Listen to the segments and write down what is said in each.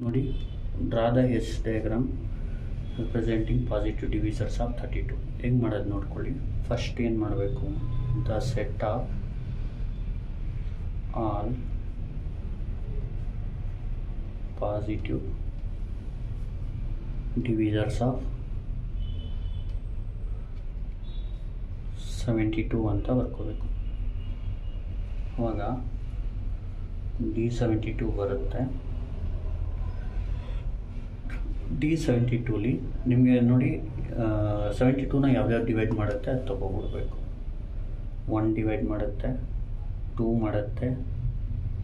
ನೋಡಿ, draw the S diagram representing positive divisors of 32. ಹೆಂಗೆ ಮಾಡೋದು ನೋಡ್ಕೊಳ್ಳಿ. ಫಸ್ಟ್ ಏನು ಮಾಡಬೇಕು, the set of all positive divisors of 72 ಅಂತ ಬರ್ಕೋಬೇಕು. ಅವಾಗ D72 ಬರುತ್ತೆ. D72ಲಿ ನಿಮಗೆ ನೋಡಿ 72ನ ಯಾವ್ಯಾವ್ದು ಡಿವೈಡ್ ಮಾಡುತ್ತೆ ಅದು ತೊಗೊಬಿಡ್ಬೇಕು. 1 ಡಿವೈಡ್ ಮಾಡುತ್ತೆ, 2 ಮಾಡುತ್ತೆ,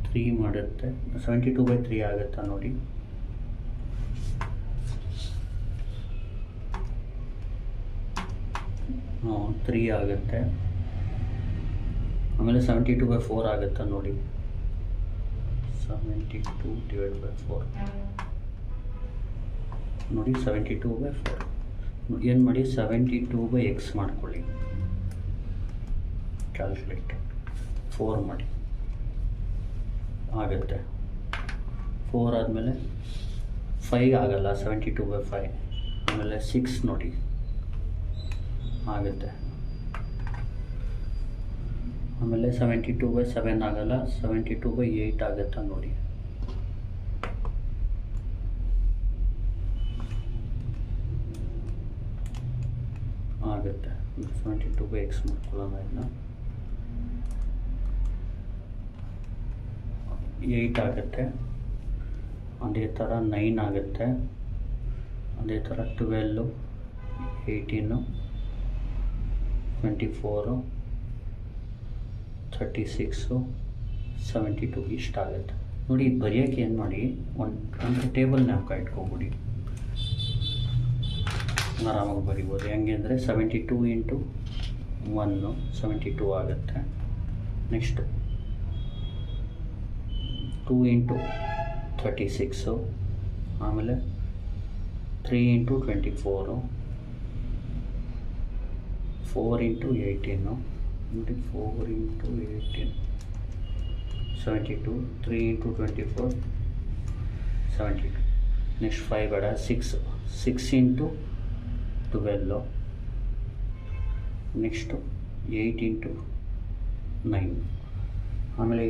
3 ಮಾಡುತ್ತೆ. 72/3 ಆಗುತ್ತಾ ನೋಡಿ. ಹಾಂ, 3 ಆಗುತ್ತೆ. ಆಮೇಲೆ 72/4 ಆಗುತ್ತಾ ನೋಡಿ. 72/4 ನೋಡಿ. 72/4 ಏನು ಮಾಡಿ, 72/x ಮಾಡ್ಕೊಳ್ಳಿ. ಕ್ಯಾಲ್ಕುಲೇಟ್ 4 ಮಾಡಿ ಆಗುತ್ತೆ. 4 ಆದಮೇಲೆ 5 ಆಗಲ್ಲ, 72/5. ಆಮೇಲೆ 6 ನೋಡಿ ಆಗುತ್ತೆ. ಆಮೇಲೆ 72/7 ಆಗಲ್ಲ, 72/8 ಆಗುತ್ತಾ ನೋಡಿ. ಆಗುತ್ತೆ. 72/x ಮಾಡ್ಕೊಳ್ಳೋಣ. ಇದನ್ನ 8 ಆಗುತ್ತೆ. ಅದೇ ಥರ 9 ಆಗುತ್ತೆ. ಅದೇ ಥರ 12, 18, 24, 36, 72 ಇಷ್ಟಾಗುತ್ತೆ ನೋಡಿ. ಇದು ಬರೆಯೋಕ್ಕೆ ಏನು ಮಾಡಿ, ಒಂದು ಟೇಬಲ್ ನ್ಯಾಪ್ಕ ಇಟ್ಕೊಬಿಡಿ, ಆರಾಮಾಗಿ ಬರಿಬೋದು. ಹೆಂಗೆ ಅಂದರೆ 72 × 1 72 ಆಗುತ್ತೆ. ನೆಕ್ಸ್ಟ್ 2 × 36, ಆಮೇಲೆ 3 × 24, 4 × 18 ನೋಡಿ. 4 × 18 72, 3 × 24 72. ನೆಕ್ಸ್ಟ್ 5 ಬೇಡ, 6 × 12. ನೆಕ್ಸ್ಟು 8 × 9. ಆಮೇಲೆ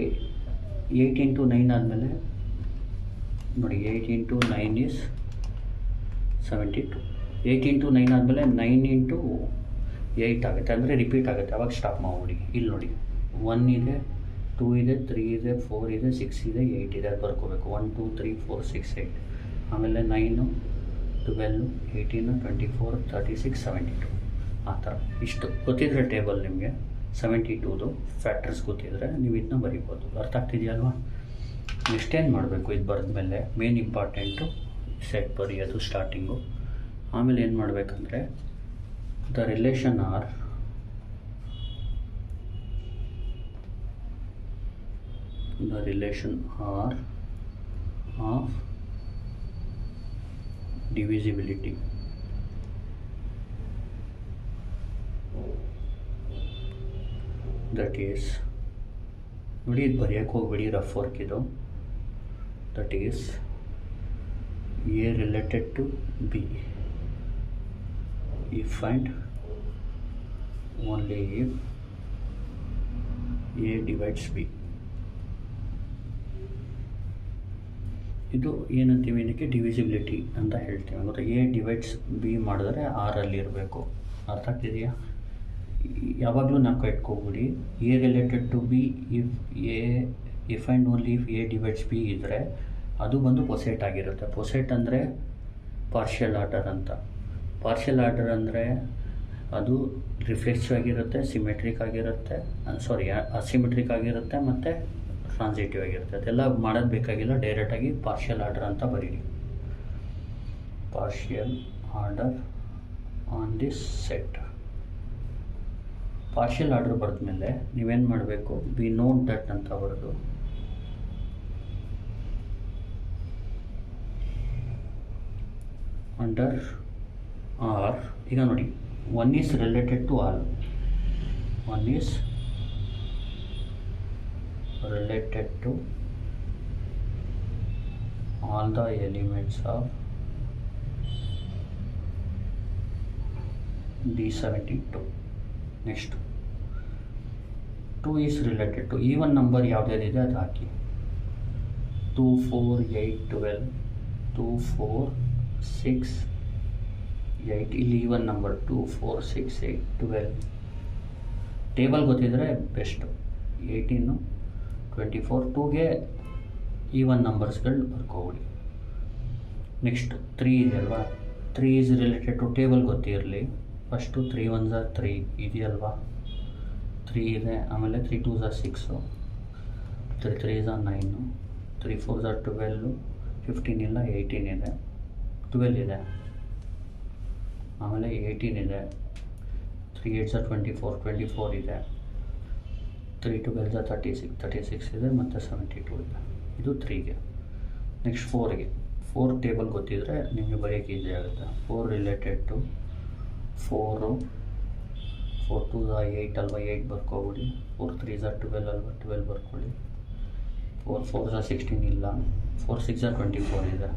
8 × 9 ಆದಮೇಲೆ ನೋಡಿ, 8 × 9 is 72. 8 × 9 ಆದಮೇಲೆ 9 × 8 ಆಗುತ್ತೆ, ಅಂದರೆ ರಿಪೀಟ್ ಆಗುತ್ತೆ. ಅವಾಗ ಸ್ಟಾಪ್ ಮಾಡಿಬಿಡಿ. ಇಲ್ಲಿ ನೋಡಿ, 1 ಇದೆ, 2 ಇದೆ, 3 ಇದೆ, 4 ಇದೆ, 6 ಇದೆ, 8 ಇದೆ. ಅದು ಬರ್ಕೋಬೇಕು. 1 2 3 4 6 8. ಆಮೇಲೆ 9, 12, 18, 24, 36, 72 ಆ ಥರ. ಇಷ್ಟು ಗೊತ್ತಿದ್ರೆ ಟೇಬಲ್ ನಿಮಗೆ 72ದು ಫ್ಯಾಕ್ಟರ್ಸ್ ಗೊತ್ತಿದ್ರೆ ನೀವು ಇದನ್ನ ಬರಿಬೋದು. ಅರ್ಥ ಆಗ್ತಿದೆಯಲ್ವಾ? ನೆಕ್ಸ್ಟ್ ಏನು ಮಾಡಬೇಕು, ಇದು ಬರೆದ್ಮೇಲೆ ಮೇನ್ ಇಂಪಾರ್ಟೆಂಟು ಸೆಟ್ ಬರೆಯೋದು ಸ್ಟಾರ್ಟಿಂಗು. ಆಮೇಲೆ ಏನು ಮಾಡಬೇಕಂದ್ರೆ, the relation are of divisibility. That is, ನೋಡಿ, ಇದು ಬರೆಯೋಕ್ಕೆ ಹೋಗ್ಬೇಡಿ, ರಫ್ ವರ್ಕ್ ಇದು. That is A related to B if and only if A divides B. ಇದು ಏನಂತೀವಿ, ಇದಕ್ಕೆ ಡಿವಿಸಿಬಿಲಿಟಿ ಅಂತ ಹೇಳ್ತೀವಿ. ಗೊತ್ತಾ? A ಡಿವೈಡ್ಸ್ B ಮಾಡಿದ್ರೆ R ಅಲ್ಲಿ ಇರಬೇಕು. ಅರ್ಥ ಆಗ್ತಿದೆಯಾ? ಯಾವಾಗಲೂ ನಾವು ಇಟ್ಕೋಬಿಡಿ, A related to B if and only if A divides B ಇದ್ದರೆ ಅದು ಬಂದು ಪೊಸೆಟ್ ಆಗಿರುತ್ತೆ. ಪೊಸೆಟ್ ಅಂದರೆ ಪಾರ್ಷಿಯಲ್ ಆರ್ಡರ್ ಅಂತ. ಪಾರ್ಷಿಯಲ್ ಆರ್ಡರ್ ಅಂದರೆ ಅದು ರಿಫ್ಲೆಕ್ಸಿವ್ ಆಗಿರುತ್ತೆ, ಸಿಮೆಟ್ರಿಕ್ ಆಗಿರುತ್ತೆ, ಅಸಿಮೆಟ್ರಿಕ್ ಆಗಿರುತ್ತೆ, ಮತ್ತು ಟ್ರಾನ್ಸಿಟಿವ್ ಆಗಿರುತ್ತೆ. ಅದೆಲ್ಲ ಮಾಡೋದು ಬೇಕಾಗಿಲ್ಲ, ಡೈರೆಕ್ಟಾಗಿ ಪಾರ್ಷಿಯಲ್ ಆರ್ಡರ್ ಅಂತ ಬರೀರಿ. Partial order on this set. Partial order ಬರೆದ್ಮೇಲೆ ನೀವೇನು ಮಾಡಬೇಕು, ವಿ ನೋಟ್ ದಟ್ ಅಂತ ಬರೆದು ಅಂಡರ್ ಆರ್. ಈಗ ನೋಡಿ, 1 is related to all, 1 is related to all the elements of D72. Next 2 is related to even number ಯಾವುದಿದೆ ಅದು ಹಾಕಿ. 2 4 8 12 2 4 6 8 ಇಲ್ಲಿ ಈವನ್ ನಂಬರ್ 2 4 6 8 12 ಟೇಬಲ್ ಗೊತ್ತಿದ್ರೆ ಬೆಸ್ಟು. 18 24 2ಗೆ ಈವನ್ ನಂಬರ್ಸ್ಗಳು ಬರ್ಕೋಬಿಡಿ. ನೆಕ್ಸ್ಟ್ 3 ಇದೆ ಅಲ್ವಾ, 3 ಈಸ್ ರಿಲೇಟೆಡ್ ಟು ಟೇಬಲ್ ಗೊತ್ತಿರಲಿ. ಫಸ್ಟು 3 1s are 3 ಇದೆಯಲ್ವಾ, 3 ಇದೆ. ಆಮೇಲೆ 3 2s are 6, 3 3s are 9, 3 4s are 12, 15 ಇಲ್ಲ 18 ಇದೆ, 12 ಇದೆ, ಆಮೇಲೆ 18 ಇದೆ, 3 8s are 24, 24 ಇದೆ, 3 12s are 36, 36 ಇದೆ, ಮತ್ತು 72 ಇದೆ. ಇದು 3ಗೆ. ನೆಕ್ಸ್ಟ್ 4ಗೆ 4 ಟೇಬಲ್ ಗೊತ್ತಿದ್ರೆ ನಿಮಗೆ ಬರೆಯೋಕ್ಕೆ ಈಸಿ ಆಗುತ್ತೆ. 4 ರಿಲೇಟೆಡ್ ಟು 4 4 2s are 8 ಅಲ್ವಾ, 8 ಬರ್ಕೊಬಿಡಿ. 4 3s are 12 ಅಲ್ವಾ, 12 ಬರ್ಕೊಳ್ಳಿ. 4 4s are 16 ಇಲ್ಲ, 4 6s are 24 ಇದೆ,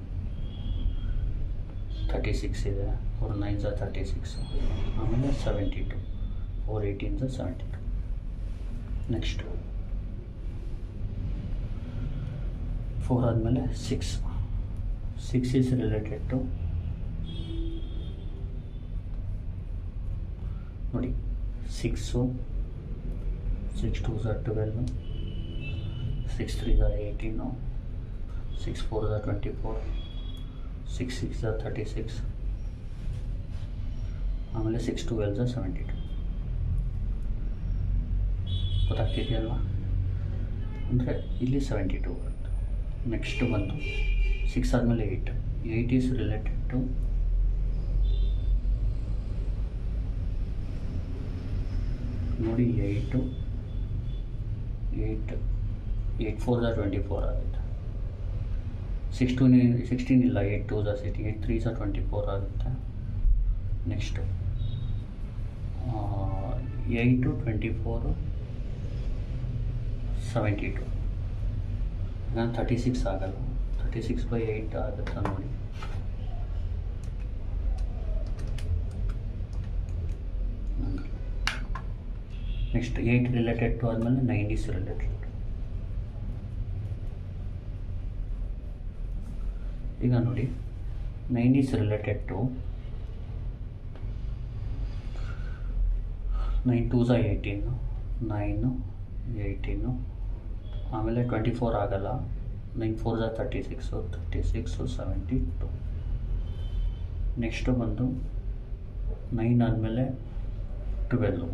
36 ಇದೆ, 4 9s are 36, ಆಮೇಲೆ 72, 4 18s are 72. ನೆಕ್ಸ್ಟ್ 4 ಆದಮೇಲೆ 6 ಈಸ್ ರಿಲೇಟೆಡ್ ಟು ನೋಡಿ 6 2s are 12, 6 3s are 18, 6 4s are 24, 6 6s are 36, ಆಮೇಲೆ 6 12s are 72. ಗೊತ್ತಾಗ್ತಿದೆಯಲ್ವಾ, ಅಂದರೆ ಇಲ್ಲಿ 72 ಬರುತ್ತೆ. ನೆಕ್ಸ್ಟ್ ಬಂದು 6 ಆದಮೇಲೆ 8 ಈಸ್ ರಿಲೇಟೆಡ್ ಟು ನೋಡಿ 8 4s are 24 ಆಗುತ್ತೆ. 16 ಇಲ್ಲ, 8 2s are 16, 8 3s are 24 ಆಗುತ್ತೆ. ನೆಕ್ಸ್ಟು 8 24 72, ನಾನು 36 ಆಗಲ್ಲ, 36/8 ಆಗುತ್ತೆ ನೋಡಿ. ನೆಕ್ಸ್ಟ್ 8 ರಿಲೇಟೆಡ್ ಟು ಆದಮೇಲೆ 9 ಈಸ್ ರಿಲೇಟೆಡ್ ಟು. ಈಗ ನೋಡಿ 9 is related to 9 2s are 18, 9 18, ಆಮೇಲೆ 24 ಆಗಲ್ಲ, 9 4s are 36, 36 72. ನೆಕ್ಸ್ಟು ಬಂದು 9 ಆದಮೇಲೆ 12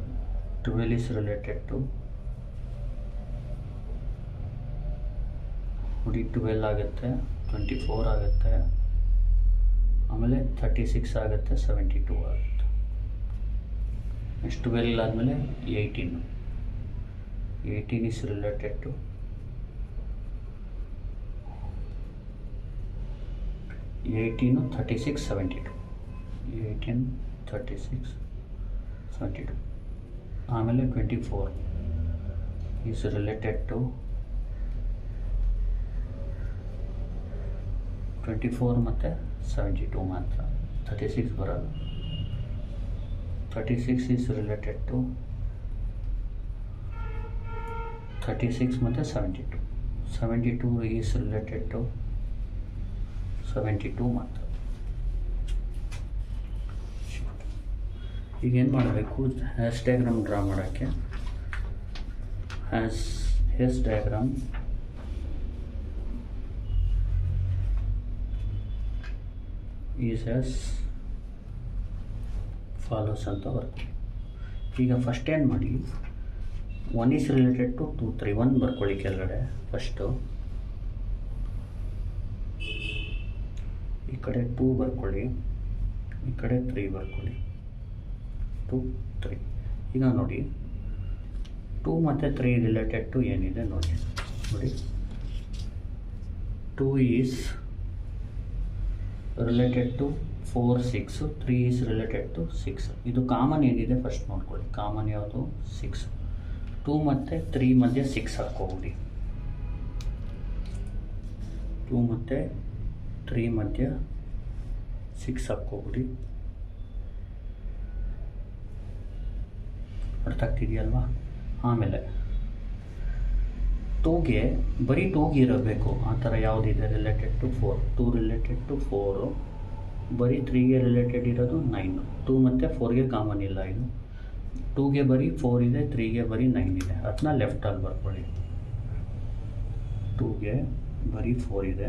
ಈಸ್ ರಿಲೇಟೆಡ್ ಟು ನೋಡಿ 12 ಆಗುತ್ತೆ, 24 ಆಗುತ್ತೆ, ಆಮೇಲೆ 36 ಆಗುತ್ತೆ, 72 ಆಗುತ್ತೆ. ನೆಕ್ಸ್ಟ್ 12 ಆದಮೇಲೆ 18 ಈಸ್ ರಿಲೇಟೆಡ್ ಟು 18 36 72, 18 36 72, ಆಮೇಲೆ 24 ಈಸ್ ರಿಲೇಟೆಡ್ ಟು 24 ಮತ್ತು 72 ಮಾತ್ರ, 36 ಬರಲ್ಲ. 36 ಈಸ್ ರಿಲೇಟೆಡ್ ಟು 36 ಮತ್ತು 72, 72 ಈಸ್ ರಿಲೇಟೆಡ್ ಟು 72 ಮಾತ್ರ. ಈಗೇನು ಮಾಡಬೇಕು, ಹ್ಯಾಶ್ ಡಯಾಗ್ರಾಮ್ ಡ್ರಾ ಮಾಡೋಕ್ಕೆ hash diagram is as follows ಅಂತ ಬರ್ಕೊಳ್ಳಿ. ಈಗ ಫಸ್ಟ್ ಏನು ಮಾಡಿ, 1 ಈಸ್ ರಿಲೇಟೆಡ್ ಟು 2 3, 1 ಬರ್ಕೊಳ್ಳಿ ಕೆಳಗಡೆ. ಫಸ್ಟು ಈ ಕಡೆ 2 ಬರ್ಕೊಳ್ಳಿ, ಈ ಕಡೆ 3 ಬರ್ಕೊಳ್ಳಿ, 2 3. ಈಗ ನೋಡಿ 2 ಮತ್ತು 3 ರಿಲೇಟೆಡ್ ಟು ಏನಿದೆ ನೋಡಿ. 2 is related to 4 6, 3 is related to 6. ಇದು ಕಾಮನ್ ಏನಿದೆ ಫಸ್ಟ್ ನೋಡ್ಕೊಳ್ಳಿ. ಕಾಮನ್ ಯಾವುದು? 6. 2 ಮತ್ತು 3 ಮಧ್ಯೆ 6 ಹಾಕ್ಕೋಬಿಡಿ. 2 ಮತ್ತು 3 ಮಧ್ಯ 6 ಹಾಕ್ಕೊಬಿಡಿ. ಅರ್ಥ ಆಗ್ತಿದೆಯಲ್ವಾ? ಆಮೇಲೆ 2ಗೆ ಬರೀ 2ಗೆ ಇರಬೇಕು ಆ ಥರ ಯಾವುದಿದೆ ರಿಲೇಟೆಡ್ ಟು 4, 2 ರಿಲೇಟೆಡ್ ಟು 4, ಬರೀ 3ಗೆ ರಿಲೇಟೆಡ್ ಇರೋದು 9. 2 ಮತ್ತು 4ಗೆ ಕಾಮನ್ ಇಲ್ಲ. ಇದು 2ಗೆ ಬರೀ 4 ಇದೆ, 3ಗೆ ಬರೀ 9 ಇದೆ. ಅದನ್ನ ಲೆಫ್ಟಲ್ಲಿ ಬರ್ಕೊಳ್ಳಿ. 2ಗೆ ಬರೀ 4 ಇದೆ,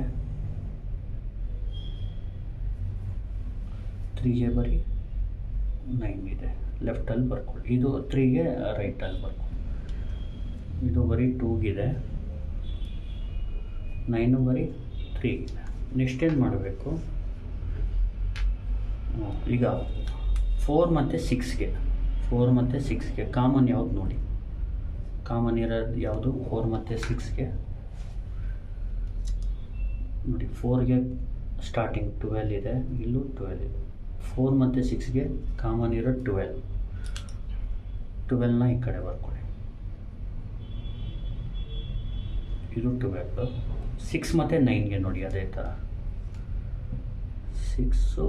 3ಗೆ ಬರೀ 9 ಇದೆ. ಲೆಫ್ಟಲ್ಲಿ ಬರ್ಕೊಳ್ಳಿ. ಇದು 3ಗೆ ರೈಟಲ್ಲಿ ಬರ್ಕೊಳ್ಳಿ. ಇದು ಬರೀ 2ಗಿದೆ, 9 ಬರೀ 3ಗಿದೆ. ನೆಕ್ಸ್ಟ್ ಏನು ಮಾಡಬೇಕು? ಈಗ 4 ಮತ್ತು 6ಗೆ ಕಾಮನ್ ಯಾವುದು ನೋಡಿ. ಕಾಮನ್ ಇರೋದು ಯಾವುದು? 4 ಮತ್ತು 6ಗೆ ನೋಡಿ. 4ಗೆ ಸ್ಟಾರ್ಟಿಂಗ್ 12 ಇದೆ, ಇಲ್ಲೂ 12 ಇದೆ. 4 ಮತ್ತು 6ಗೆ ಕಾಮನ್ ಇರೋದು 12. 12ನ ಈ ಕಡೆ ಬರ್ಕೊಳ್ಳಿ. ಇದು 12. 6 ಮತ್ತು 9ಗೆ ನೋಡಿ ಅದೇ ಥರ. 6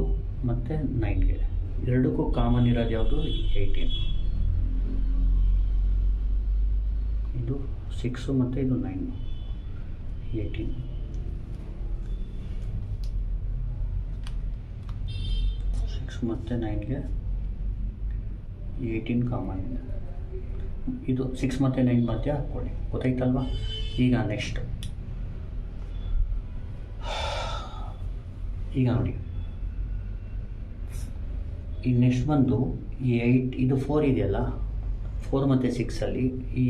ಮತ್ತು 9ಗೆ ಎರಡಕ್ಕೂ ಕಾಮನ್ ಇರೋದು ಯಾವುದು? 18. ಇದು 6 ಮತ್ತು ಇದು 9, 18. 6 ಮತ್ತು 9ಗೆ 18 ಕಾಮನ್ ಇದೆ. ಇದು 6 ಮತ್ತು 9 ಮಧ್ಯ ಹಾಕ್ಕೊಳ್ಳಿ. ಗೊತ್ತಾಯ್ತಲ್ವಾ? ಈಗ ನೆಕ್ಸ್ಟ್ ಈಗ ನೋಡಿ, ಈಗ ನೆಕ್ಸ್ಟ್ ಬಂದು 8. ಇದು 4 ಇದೆಯಲ್ಲ, 4 ಮತ್ತು 6ಅಲ್ಲಿ ಈ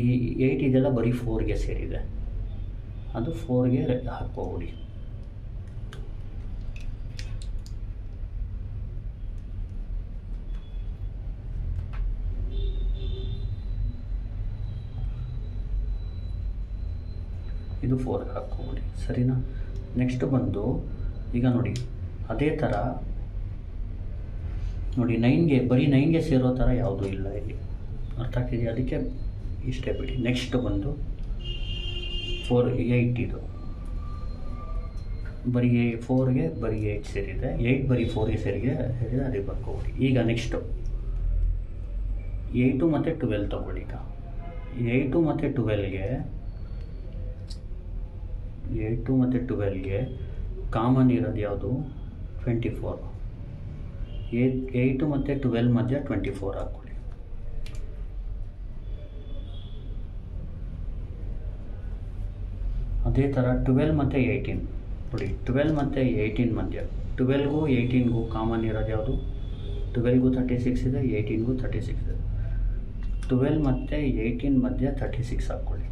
8 ಇದೆಯಲ್ಲ ಬರೀ 4ಗೆ ಸೇರಿದೆ. ಅದು 4ಗೆ ಹಾಕ್ಕೊಬಿಡಿ. ಇದು 4ಗೆ ಹಾಕ್ಕೊಬಿಡಿ. ಸರಿನಾ? ನೆಕ್ಸ್ಟ್ ಬಂದು ಈಗ ನೋಡಿ ಅದೇ ಥರ ನೋಡಿ 9ಗೆ ಬರೀ 9ಗೆ ಸೇರೋ ಥರ ಯಾವುದೂ ಇಲ್ಲ ಇಲ್ಲಿ. ಅರ್ಥ ಆಗ್ತಿದೆಯಾ? ಅದಕ್ಕೆ ಇಷ್ಟೇ ಬಿಡಿ. ನೆಕ್ಸ್ಟ್ ಬಂದು 8 ಇದು ಬರೀ 4ಗೆ ಬರೀ 8 ಸೇರಿದೆ. 8 ಬರೀ 4ಗೆ ಸೇರಿದೆ, ಅದಕ್ಕೆ ಬರ್ಕೊಬಿಡಿ. ಈಗ ನೆಕ್ಸ್ಟು 8 ಮತ್ತು 12 ತಗೊಳ್ಳಿ. ಈಗ 8 ಮತ್ತು 12ಗೆ ಕಾಮನ್ ಇರೋದು ಯಾವುದು? 24. 8 ಮತ್ತು 12 ಮಧ್ಯ 24 ಹಾಕ್ಕೊಳ್ಳಿ. ಅದೇ ಥರ 12 ಮತ್ತು 18 ನೋಡಿ. 12 ಮತ್ತು 18 ಮಧ್ಯ 12ಗೂ 18ಗೂ ಕಾಮನ್ ಇರೋದು ಯಾವುದು? 12ಗೂ 36 ಇದೆ, 18ಗೂ 36 ಇದೆ. 12 ಮತ್ತು 18 ಮಧ್ಯ 36 ಹಾಕ್ಕೊಳ್ಳಿ.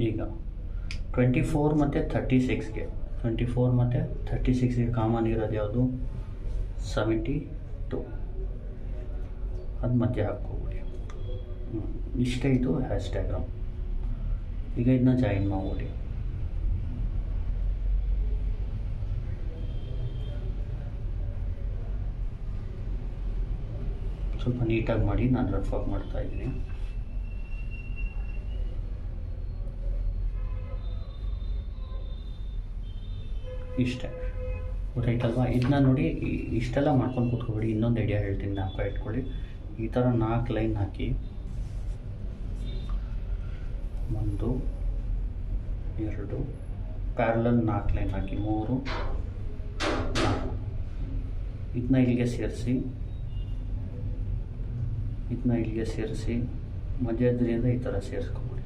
ಈಗ 24 ಮತ್ತು 36ಗೆ ಕಾಮನ್ ಇರೋದು ಯಾವುದು? 72. ಅದು ಮಧ್ಯೆ ಹಾಕ್ಕೊಬಿಡಿ. ಇಷ್ಟೇ ಇದು ಹ್ಯಾಶ್ಟ್ಯಾಗ್ರಾಮ್. ಈಗ ಇದನ್ನ ಜಾಯಿನ್ ಮಾಡ್ಬಿಡಿ. ಸ್ವಲ್ಪ ನೀಟಾಗಿ ಮಾಡಿ, ನಾನು ರಫ್ ಆಗಿ ಮಾಡ್ತಾ ಇದ್ದೀನಿ. ಇಷ್ಟೇ ಗೊತ್ತಾಯ್ತಲ್ವಾ? ಇದನ್ನ ನೋಡಿ, ಇಷ್ಟೆಲ್ಲ ಮಾಡ್ಕೊಂಡು ಕೂತ್ಕೊಬಿಡಿ. ಇನ್ನೊಂದು ಐಡಿಯಾ ಹೇಳ್ತೀನಿ, ಜ್ಞಾಪಕ ಇಟ್ಕೊಳ್ಳಿ. ಈ ಥರ 4 ಲೈನ್ ಹಾಕಿ, 1 2 ಪ್ಯಾರಲಲ್ 4 ಲೈನ್ ಹಾಕಿ, 3 4 ಇದನ್ನ ಇಲ್ಲಿಗೆ ಸೇರಿಸಿ ಮಧ್ಯದ್ರಿಂದ ಈ ಥರ ಸೇರಿಸ್ಕೊಬಿಡಿ.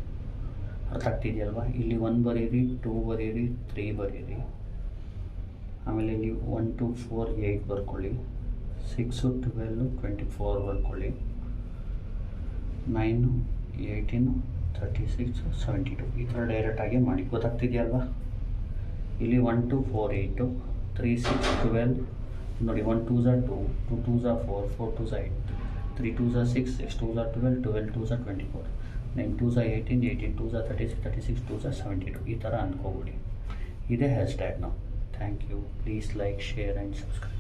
ಅರ್ಥ ಆಗ್ತಿದೆಯಲ್ವಾ? ಇಲ್ಲಿ 1 ಬರೀರಿ, 2 ಬರೀರಿ, 3 ಬರೀರಿ. ಆಮೇಲೆ ಇಲ್ಲಿ 1 2 4 8 ಬರ್ಕೊಳ್ಳಿ. 6 12 24 ಬರ್ಕೊಳ್ಳಿ. 9 18 36 72 ಈ ಥರ ಡೈರೆಕ್ಟಾಗಿ ಮಾಡಿ. ಗೊತ್ತಾಗ್ತಿದೆಯಲ್ವಾ? ಇಲ್ಲಿ 1 2 4 8 3 6 12 ನೋಡಿ. 1 2 2 2 2 4 4 2 8 3 2 6 6 2 12 12 2 24 9 2 18 18 2 36 36 2 72 ಈ ಥರ ಅಂದ್ಕೊಬಿಡಿ. ಇದೇ ಹ್ಯಾಶ್ಟ್ಯಾಗ್ ನಾವು. Thank you. Please like, share and subscribe.